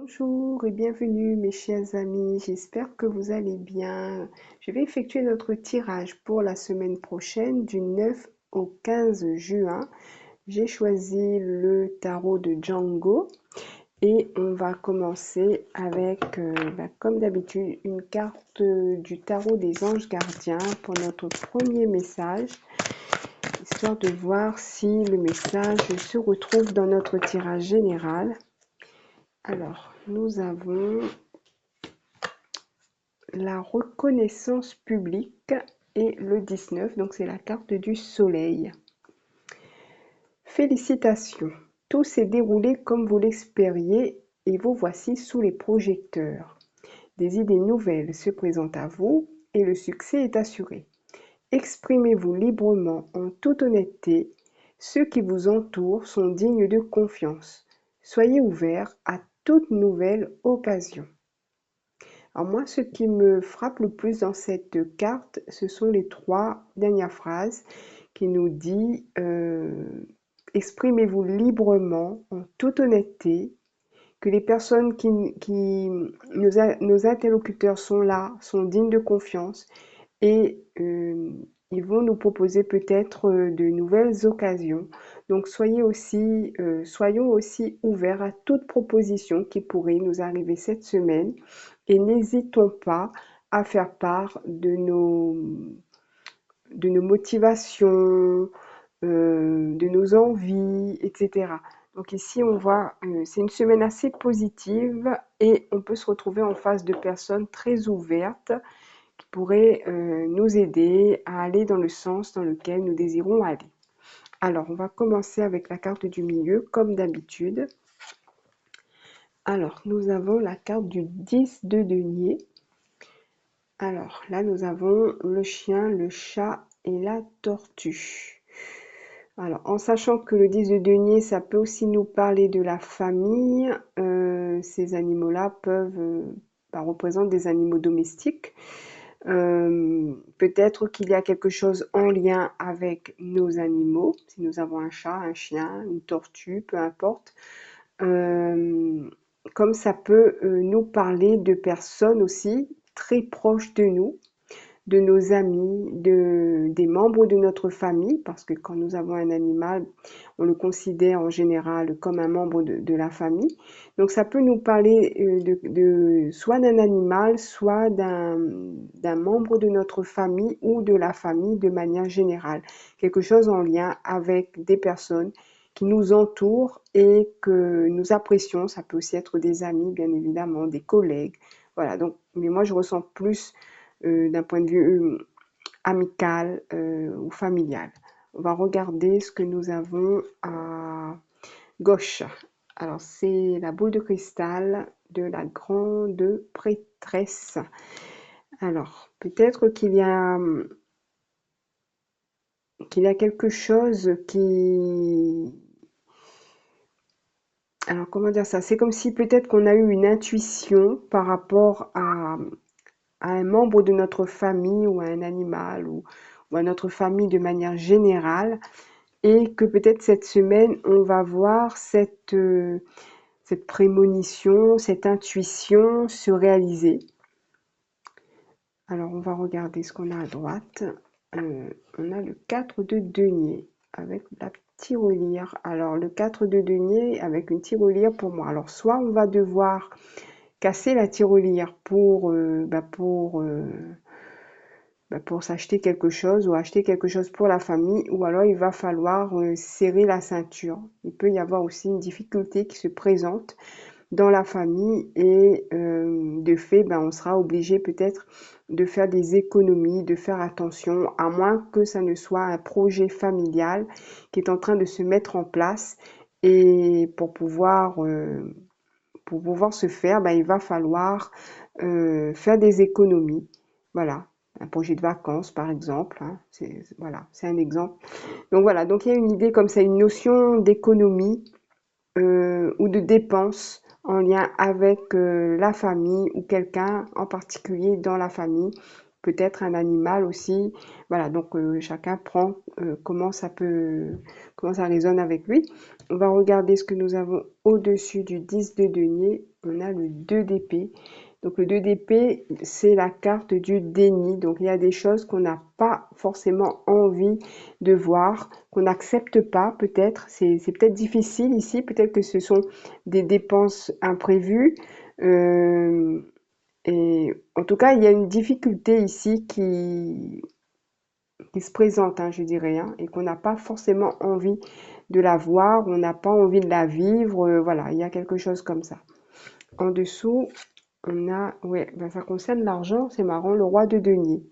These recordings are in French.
Bonjour et bienvenue mes chers amis, j'espère que vous allez bien. Je vais effectuer notre tirage pour la semaine prochaine du 9 au 15 juin. J'ai choisi le tarot de Django et on va commencer avec, comme d'habitude, une carte du tarot des anges gardiens pour notre premier message, histoire de voir si le message se retrouve dans notre tirage général. Alors, nous avons la reconnaissance publique et le 19, donc c'est la carte du soleil. Félicitations, tout s'est déroulé comme vous l'espériez et vous voici sous les projecteurs. Des idées nouvelles se présentent à vous et le succès est assuré. Exprimez-vous librement en toute honnêteté, ceux qui vous entourent sont dignes de confiance. Soyez ouverts à toute nouvelle occasion. Alors moi, ce qui me frappe le plus dans cette carte, ce sont les trois dernières phrases qui nous dit exprimez-vous librement, en toute honnêteté, que les personnes nos interlocuteurs sont là, sont dignes de confiance et ils vont nous proposer peut-être de nouvelles occasions. Donc soyons aussi ouverts à toute proposition qui pourrait nous arriver cette semaine et n'hésitons pas à faire part de nos motivations, de nos envies, etc. Donc ici, on voit, c'est une semaine assez positive et on peut se retrouver en face de personnes très ouvertes qui pourraient nous aider à aller dans le sens dans lequel nous désirons aller. Alors, on va commencer avec la carte du milieu, comme d'habitude. Alors, nous avons la carte du 10 de denier. Alors, là, nous avons le chien, le chat et la tortue. Alors, en sachant que le 10 de denier, ça peut aussi nous parler de la famille, ces animaux-là représentent des animaux domestiques. Peut-être qu'il y a quelque chose en lien avec nos animaux, si nous avons un chat, un chien, une tortue, peu importe. Comme ça peut nous parler de personnes aussi très proches de nous, de nos amis, des membres de notre famille, parce que quand nous avons un animal, on le considère en général comme un membre de la famille. Donc ça peut nous parler soit d'un animal, soit d'un membre de notre famille ou de la famille de manière générale. Quelque chose en lien avec des personnes qui nous entourent et que nous apprécions. Ça peut aussi être des amis, bien évidemment, des collègues. Voilà, donc, mais moi je ressens plus d'un point de vue amical ou familial. On va regarder ce que nous avons à gauche. Alors, c'est la boule de cristal de la grande prêtresse. Alors, peut-être qu'il y a quelque chose qui... Alors, comment dire ça? C'est comme si peut-être qu'on a eu une intuition par rapport à un membre de notre famille ou à un animal ou à notre famille de manière générale et que peut-être cette semaine, on va voir cette prémonition, cette intuition se réaliser. Alors, on va regarder ce qu'on a à droite. On a le 4 de denier avec la tirelire. Alors, le 4 de denier avec une tirelire pour moi. Alors, soit on va devoir casser la tirelire pour s'acheter quelque chose ou acheter quelque chose pour la famille, ou alors il va falloir serrer la ceinture. Il peut y avoir aussi une difficulté qui se présente dans la famille et de fait, on sera obligé peut-être de faire des économies, de faire attention, à moins que ça ne soit un projet familial qui est en train de se mettre en place et pour pouvoir se faire, il va falloir faire des économies. Voilà, un projet de vacances par exemple, hein, voilà, c'est un exemple. Donc voilà, donc il y a une idée comme ça, une notion d'économie ou de dépenses en lien avec la famille ou quelqu'un en particulier dans la famille peut-être un animal aussi. Voilà, donc chacun prend comment ça résonne avec lui. On va regarder ce que nous avons au-dessus du 10 de denier. On a le 2 d'épée. Donc le 2 d'épée, c'est la carte du déni. Donc il y a des choses qu'on n'a pas forcément envie de voir, qu'on n'accepte pas peut-être. C'est peut-être difficile ici, peut-être que ce sont des dépenses imprévues. Euh, et en tout cas, il y a une difficulté ici qui se présente, hein, je dirais, hein, et qu'on n'a pas forcément envie de la voir, on n'a pas envie de la vivre. Voilà, il y a quelque chose comme ça. En dessous, on a, ouais, ben ça concerne l'argent, c'est marrant, le roi de denier.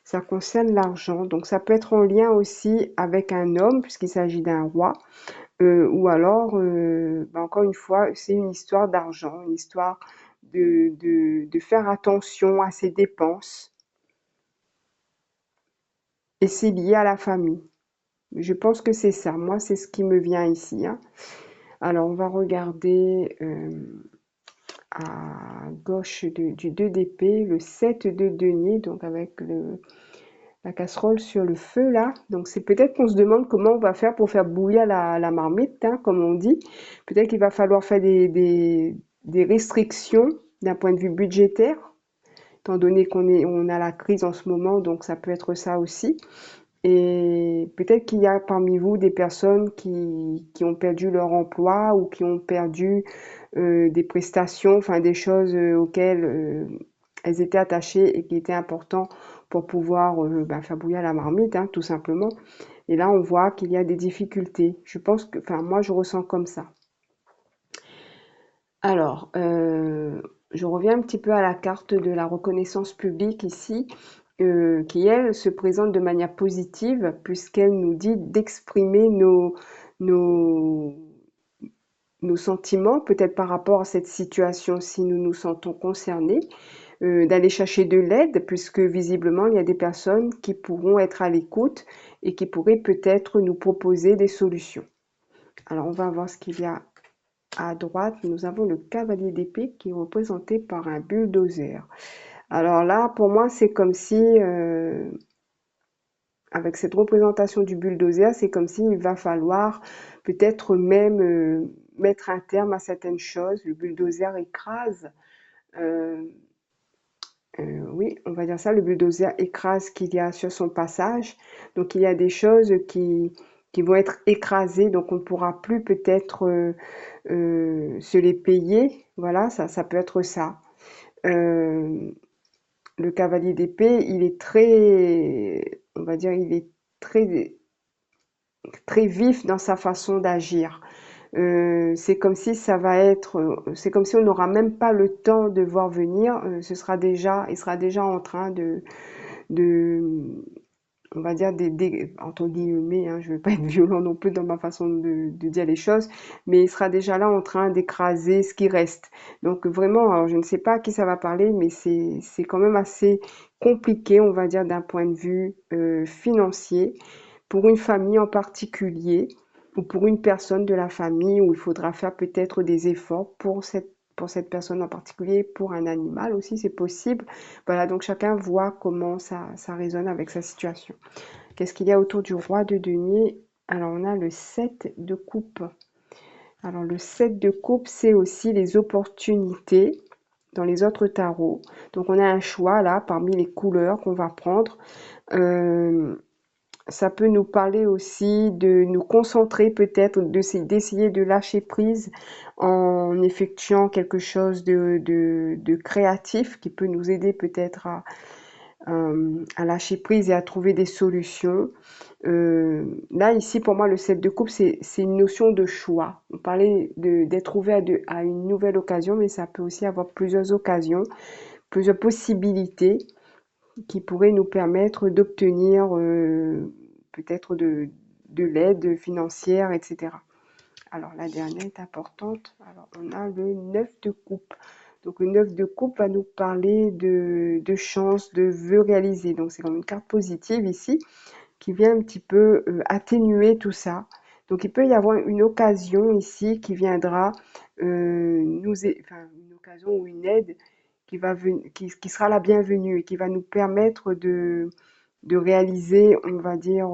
Ça concerne l'argent, donc ça peut être en lien aussi avec un homme, puisqu'il s'agit d'un roi, ou alors, ben encore une fois, c'est une histoire d'argent, une histoire de faire attention à ses dépenses, et c'est lié à la famille. Je pense que c'est ça. Moi, c'est ce qui me vient ici, hein. Alors, on va regarder à gauche du 2 d'épée, le 7 de denier, donc avec la casserole sur le feu là. Donc, c'est peut-être qu'on se demande comment on va faire pour faire bouillir la marmite, hein, comme on dit. Peut-être qu'il va falloir faire des restrictions d'un point de vue budgétaire, étant donné on a la crise en ce moment, donc ça peut être ça aussi. Et peut-être qu'il y a parmi vous des personnes qui ont perdu leur emploi ou qui ont perdu des prestations, enfin des choses auxquelles elles étaient attachées et qui étaient importantes pour pouvoir ben, faire bouillir la marmite, hein, tout simplement. Et là, on voit qu'il y a des difficultés. Je pense que, enfin, moi, je ressens comme ça. Alors, je reviens un petit peu à la carte de la reconnaissance publique ici, qui elle se présente de manière positive puisqu'elle nous dit d'exprimer nos, nos sentiments, peut-être par rapport à cette situation si nous nous sentons concernés, d'aller chercher de l'aide puisque visiblement il y a des personnes qui pourront être à l'écoute et qui pourraient peut-être nous proposer des solutions. Alors on va voir ce qu'il y a à droite, nous avons le cavalier d'épée qui est représenté par un bulldozer. Alors là, pour moi, c'est comme si, avec cette représentation du bulldozer, c'est comme s'il va falloir peut-être même mettre un terme à certaines choses. Le bulldozer écrase, euh, oui, on va dire ça, le bulldozer écrase ce qu'il y a sur son passage. Donc il y a des choses qui vont être écrasées, donc on ne pourra plus peut-être se les payer. Voilà, ça peut être ça. Euh, le cavalier d'épée, il est très, on va dire, il est très, très vif dans sa façon d'agir. C'est comme si ça va être, c'est comme si on n'aura même pas le temps de voir venir. Il sera déjà en train de, on va dire entre guillemets, hein, je ne vais pas être violent non plus dans ma façon de dire les choses, mais il sera déjà là en train d'écraser ce qui reste. Donc vraiment, alors je ne sais pas à qui ça va parler, mais c'est quand même assez compliqué, on va dire, d'un point de vue financier, pour une famille en particulier, ou pour une personne de la famille où il faudra faire peut-être des efforts pour cette personne en particulier, pour un animal aussi, c'est possible. Voilà, donc chacun voit comment ça résonne avec sa situation. Qu'est-ce qu'il y a autour du roi de denier? Alors, on a le 7 de coupe. Alors, le 7 de coupe, c'est aussi les opportunités dans les autres tarots. Donc, on a un choix là parmi les couleurs qu'on va prendre. Euh, Ça peut nous parler aussi de nous concentrer peut-être, d'essayer de lâcher prise en effectuant quelque chose de créatif qui peut nous aider peut-être à lâcher prise et à trouver des solutions. Là, ici, pour moi, le 7 de coupe, c'est une notion de choix. On parlait d'être ouvert à une nouvelle occasion, mais ça peut aussi avoir plusieurs occasions, plusieurs possibilités qui pourraient nous permettre d'obtenir peut-être de l'aide financière, etc. Alors, la dernière est importante. Alors, on a le 9 de coupe. Donc, le 9 de coupe va nous parler de chance, de vœux réalisés. Donc, c'est comme une carte positive ici qui vient un petit peu atténuer tout ça. Donc, il peut y avoir une occasion ici qui viendra enfin, une occasion ou une aide qui sera la bienvenue et qui va nous permettre de réaliser, on va dire,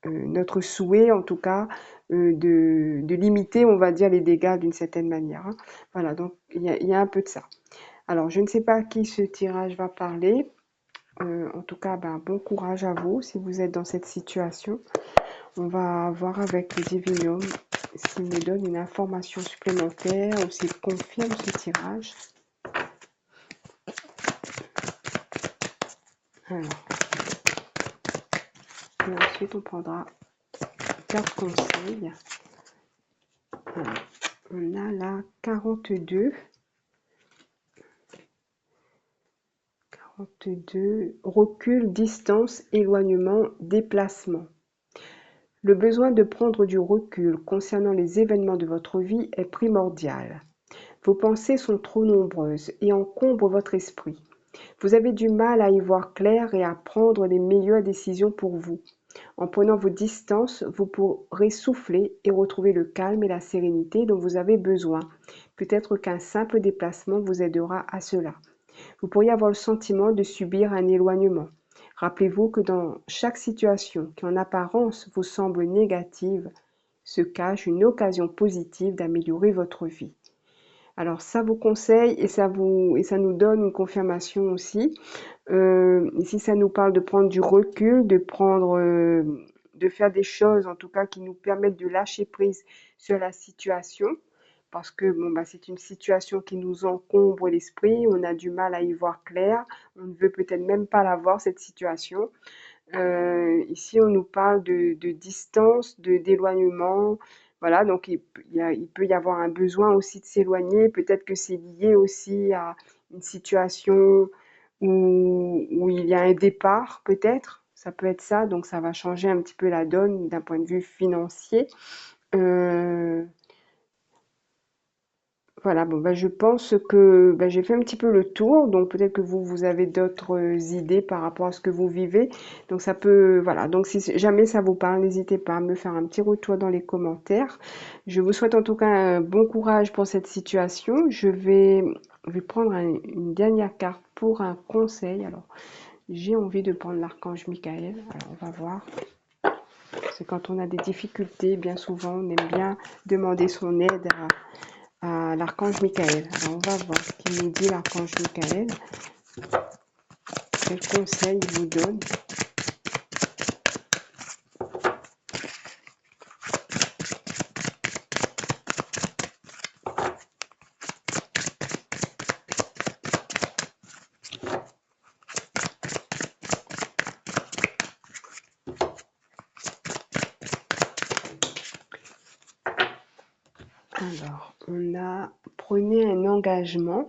notre souhait, en tout cas, de limiter, on va dire, les dégâts d'une certaine manière, hein. Voilà, donc il y a un peu de ça. Alors, je ne sais pas à qui ce tirage va parler. En tout cas, ben, bon courage à vous si vous êtes dans cette situation. On va voir avec le Divinum s'il me donne une information supplémentaire ou s'il confirme ce tirage. Alors, et ensuite on prendra 4 conseils. Alors, on a la 42. 42. Recul, distance, éloignement, déplacement. Le besoin de prendre du recul concernant les événements de votre vie est primordial. Vos pensées sont trop nombreuses et encombrent votre esprit. Vous avez du mal à y voir clair et à prendre les meilleures décisions pour vous. En prenant vos distances, vous pourrez souffler et retrouver le calme et la sérénité dont vous avez besoin. Peut-être qu'un simple déplacement vous aidera à cela. Vous pourriez avoir le sentiment de subir un éloignement. Rappelez-vous que dans chaque situation qui en apparence vous semble négative, se cache une occasion positive d'améliorer votre vie. Alors ça vous conseille et ça nous donne une confirmation aussi. Ici, ça nous parle de prendre du recul, de faire des choses en tout cas qui nous permettent de lâcher prise sur la situation. Parce que bon, bah, c'est une situation qui nous encombre l'esprit, on a du mal à y voir clair, on ne veut peut-être même pas la voir, cette situation. Ici, on nous parle de distance, d'éloignement. Voilà, donc il peut y avoir un besoin aussi de s'éloigner. Peut-être que c'est lié aussi à une situation où il y a un départ, peut-être. Ça peut être ça, donc ça va changer un petit peu la donne d'un point de vue financier. Euh, voilà, bon, bah, je pense que bah, j'ai fait un petit peu le tour, donc peut-être que vous avez d'autres idées par rapport à ce que vous vivez. Donc ça peut, voilà, donc si jamais ça vous parle, n'hésitez pas à me faire un petit retour dans les commentaires. Je vous souhaite en tout cas un bon courage pour cette situation. Je vais prendre une dernière carte pour un conseil. Alors, j'ai envie de prendre l'archange Michael. Alors, on va voir. Parce que quand on a des difficultés, bien souvent, on aime bien demander son aide à l'archange Michael. Alors, on va voir ce qu'il nous dit l'archange Michael. Quel conseil il vous donne. Alors, on a prenez un engagement.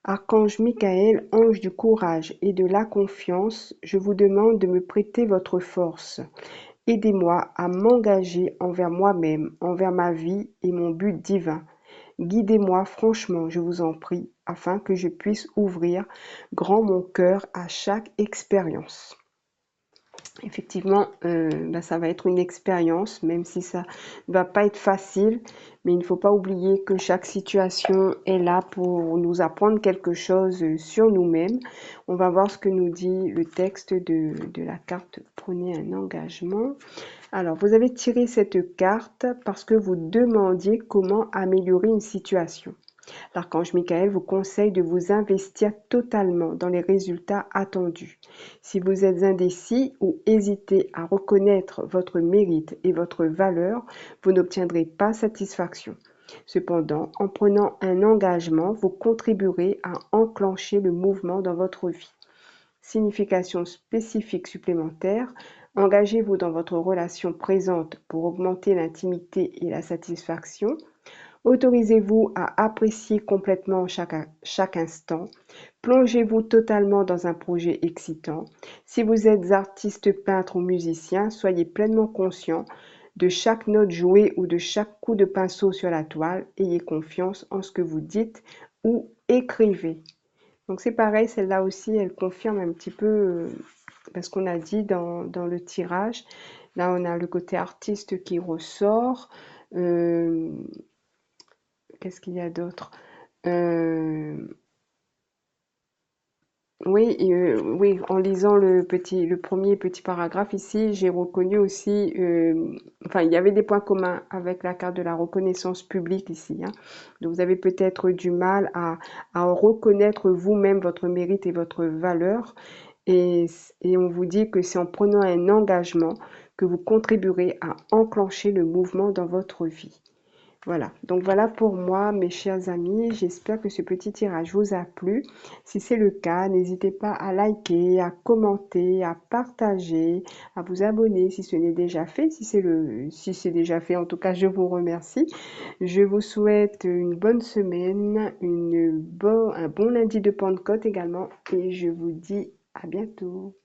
Archange Michael, ange du courage et de la confiance, je vous demande de me prêter votre force. Aidez-moi à m'engager envers moi-même, envers ma vie et mon but divin. Guidez-moi franchement, je vous en prie, afin que je puisse ouvrir grand mon cœur à chaque expérience. Effectivement, bah, ça va être une expérience, même si ça ne va pas être facile, mais il ne faut pas oublier que chaque situation est là pour nous apprendre quelque chose sur nous-mêmes. On va voir ce que nous dit le texte de la carte Prenez un engagement. Alors, vous avez tiré cette carte parce que vous demandiez comment améliorer une situation. L'archange Michael vous conseille de vous investir totalement dans les résultats attendus. Si vous êtes indécis ou hésitez à reconnaître votre mérite et votre valeur, vous n'obtiendrez pas satisfaction. Cependant, en prenant un engagement, vous contribuerez à enclencher le mouvement dans votre vie. Signification spécifique supplémentaire, engagez-vous dans votre relation présente pour augmenter l'intimité et la satisfaction. Autorisez-vous à apprécier complètement chaque instant. Plongez-vous totalement dans un projet excitant. Si vous êtes artiste, peintre ou musicien, soyez pleinement conscient de chaque note jouée ou de chaque coup de pinceau sur la toile. Ayez confiance en ce que vous dites ou écrivez. Donc c'est pareil, celle-là aussi, elle confirme un petit peu ce qu'on a dit dans le tirage. Là, on a le côté artiste qui ressort. Euh, Qu'est-ce qu'il y a d'autre? Euh, Oui, oui, en lisant le premier petit paragraphe ici, j'ai reconnu aussi, enfin, il y avait des points communs avec la carte de la reconnaissance publique ici, hein. Donc, vous avez peut-être du mal à reconnaître vous-même votre mérite et votre valeur. Et, et on vous dit que c'est en prenant un engagement que vous contribuerez à enclencher le mouvement dans votre vie. Voilà, donc voilà pour moi, mes chers amis. J'espère que ce petit tirage vous a plu. Si c'est le cas, n'hésitez pas à liker, à commenter, à partager, à vous abonner si ce n'est déjà fait. Si c'est déjà fait, en tout cas, je vous remercie. Je vous souhaite une bonne semaine, un bon lundi de Pentecôte également, et je vous dis à bientôt.